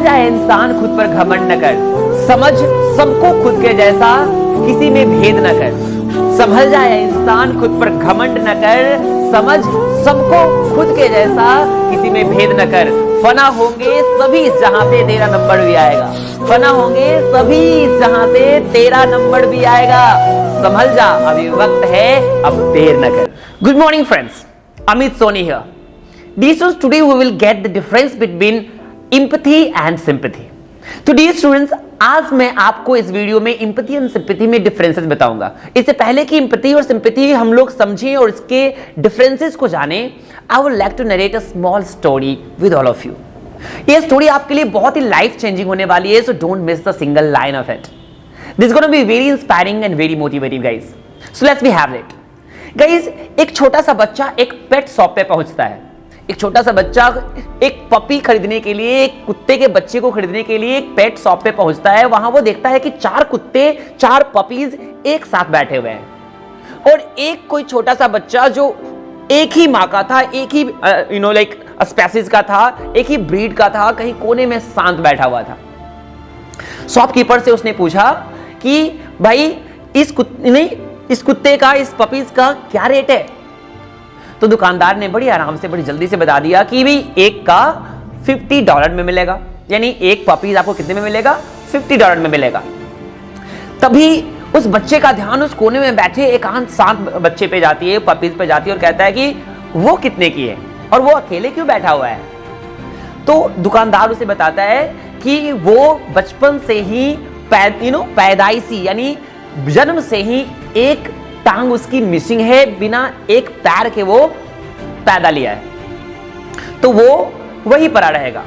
जाए इंसान खुद पर घमंड न कर, समझ सबको खुद के जैसा, किसी में भेद न कर। संभल जाए इंसान खुद पर घमंड न कर, समझ सबको खुद के जैसा, किसी में भेद न कर। फना होंगे सभी जहां पे तेरा नंबर भी आएगा, फना होंगे सभी जहां पे तेरा नंबर भी आएगा। संभल जा, अभी वक्त है, अब देर न कर। Good morning friends, Amit Soni here. Dear students, today we will get the difference between empathy and sympathy. तो dear students, आज मैं आपको इस वीडियो में empathy और sympathy में differences बताऊंगा। इससे पहले कि empathy और sympathy हम लोग समझें और इसके differences को जानें, I would like to narrate a small story with all of you. ये स्टोरी आपके लिए बहुत ही लाइफ चेंजिंग होने वाली है, so don't miss the single line of it. This is going to be very inspiring and very motivating, guys. So let's be have it. Guys, एक छोटा सा बच्चा एक पेट शॉप पे पहुंचता है। एक छोटा सा बच्चा एक पपी खरीदने के लिए, एक कुत्ते के बच्चे को खरीदने के लिए एक पेट शॉप पे पहुंचता है। वहां वो देखता है कि 4 कुत्ते, 4 पपीज एक साथ बैठे हुए हैं और एक कोई छोटा सा बच्चा जो एक ही माँ का था, एक ही लाइक स्पेसीज का था, एक ही ब्रीड का था, कहीं कोने में शांत बैठा हुआ था। शॉपकीपर से उसने पूछा कि भाई इस कुत्ते का, इस पपीज का क्या रेट है? तो दुकानदार ने बड़ी आराम से, बड़ी जल्दी से बता दिया कि भाई एक का $50 में मिलेगा, यानी एक पपीज आपको कितने में मिलेगा? $50 में मिलेगा। तभी उस बच्चे का ध्यान उस कोने में बैठे एकांत शांत बच्चे पे जाती है, पपीज पे जाती है और कहता है कि वो कितने की है और वो अकेले क्यों बैठा हुआ है? तो दुकानदार उसे बताता है कि वो बचपन से ही पैदाइशी यानी जन्म से ही एक टांग उसकी मिसिंग है, बिना एक पैर के वो पैदा लिया है, तो वो वहीं पड़ा रहेगा।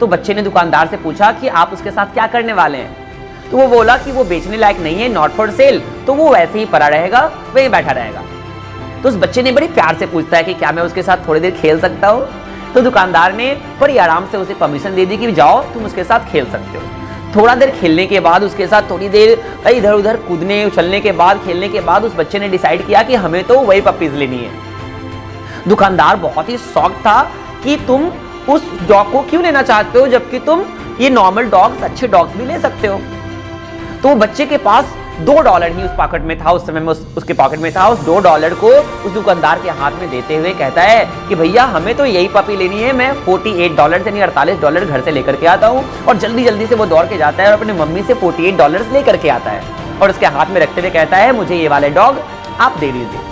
तो बच्चे ने दुकानदार से पूछा कि आप उसके साथ क्या करने वाले हैं? तो वो बोला कि वो बेचने लायक नहीं है, नॉट फॉर सेल, तो वो वैसे ही पड़ा रहेगा, वहीं बैठा रहेगा। तो उस बच्चे ने बड़ी प्यार से पूछता है कि क्या मैं उसके साथ थोड़ी देर खेल सकता हूँ? तो दुकानदार ने बड़ी आराम से उसे परमिशन दे दी कि जाओ तुम उसके साथ खेल सकते हो। थोड़ा देर खेलने के बाद, उसके साथ थोड़ी देर इधर उधर कूदने उछलने के बाद, खेलने के बाद उस बच्चे ने डिसाइड किया कि हमें तो वही पपीज लेनी है। दुकानदार बहुत ही शॉक था कि तुम उस डॉग को क्यों लेना चाहते हो जबकि तुम ये नॉर्मल डॉग्स, अच्छे डॉग्स भी ले सकते हो। तो बच्चे के पास $2 ही उस पॉकेट में था, उस समय में उसके पॉकेट में था। उस $2 को उस दुकानदार के हाथ में देते हुए कहता है कि भैया हमें तो यही पपी लेनी है, मैं $48 यानी $48 घर से लेकर के आता हूँ। और जल्दी जल्दी से वो दौड़ के जाता है और अपनी मम्मी से $48 लेकर के आता है और उसके हाथ में रखते हुए कहता है मुझे ये वाले डॉग आप दे दीजिए।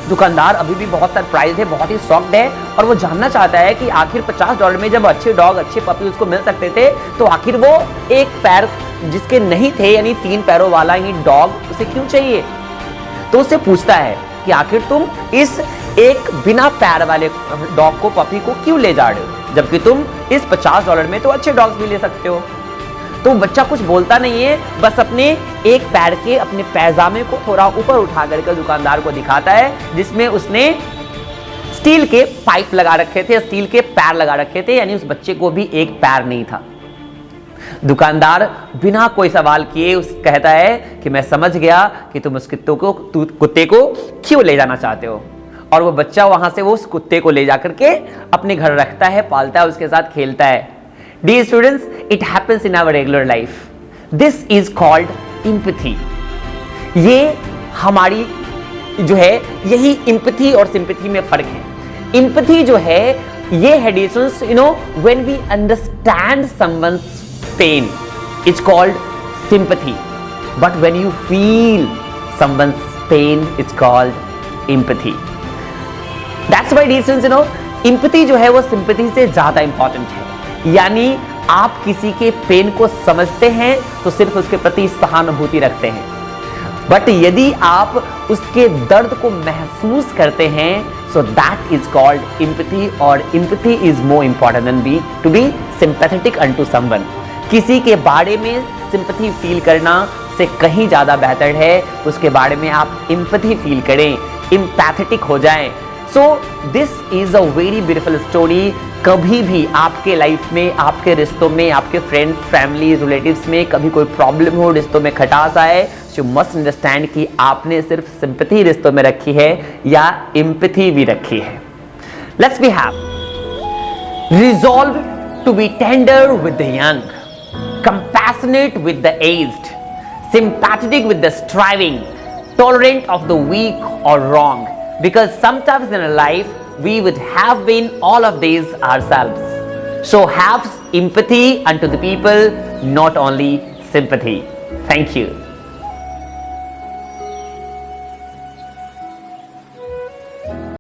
दुकानदार अभी भी बहुत सरप्राइज है, बहुत ही शॉक्ड है और वो जानना चाहता है कि आखिर $50 में जब अच्छे डॉग, अच्छे पपी उसको मिल सकते थे, तो आखिर वो एक पैर जिसके नहीं थे यानी 3 पैरों वाला ही डॉग उसे क्यों चाहिए? तो उससे पूछता है कि आखिर तुम इस एक बिना पैर वाले डॉग को, पपी को क्यों ले जा रहे हो जबकि तुम इस $50 में तो अच्छे डॉग्स भी ले सकते हो? तो बच्चा कुछ बोलता नहीं है, बस अपने एक पैर के, अपने पैजामे को थोड़ा ऊपर उठा करके दुकानदार को दिखाता है, जिसमें उसने स्टील के पाइप लगा रखे थे, स्टील के पैर लगा रखे थे, यानी उस बच्चे को भी एक पैर नहीं था। दुकानदार बिना कोई सवाल किए कहता है कि मैं समझ गया कि तुम उस कुत्ते को क्यों ले जाना चाहते हो। और वो बच्चा वहां से वो उस कुत्ते को ले जाकर के अपने घर रखता है, पालता है, उसके साथ खेलता है। Dear students, it happens in our regular life. This is called empathy. ये हमारी जो है, यही empathy और sympathy में फर्क है। Empathy जो है ये है when we understand someone's pain, it's called sympathy. But when you feel someone's pain, it's called empathy. That's why dear students, empathy जो है वो sympathy से ज्यादा important है। यानी आप किसी के पेन को समझते हैं तो सिर्फ उसके प्रति सहानुभूति रखते हैं, बट यदि आप उसके दर्द को महसूस करते हैं, so that is called empathy. और empathy is more important than to be sympathetic unto someone. किसी के बारे में सिंपैथी फील करना से कहीं ज्यादा बेहतर है उसके बारे में आप एम्पैथी फील करें, एम्पैथेटिक हो जाएं। So this is a very beautiful story. कभी भी आपके लाइफ में, आपके रिश्तों में, आपके फ्रेंड, फैमिली, रिलेटिव्स में कभी कोई प्रॉब्लम हो, रिश्तों में खटास आए, यू मस्ट अंडरस्टैंड कि आपने सिर्फ सिंपैथी रिश्तों में रखी है या एम्पैथी भी रखी है। Let's we have resolve to be tender with the young, compassionate with the aged, sympathetic with the striving, tolerant of the weak or wrong. Because sometimes in a life, we would have been all of these ourselves. So have empathy unto the people, not only sympathy. Thank you.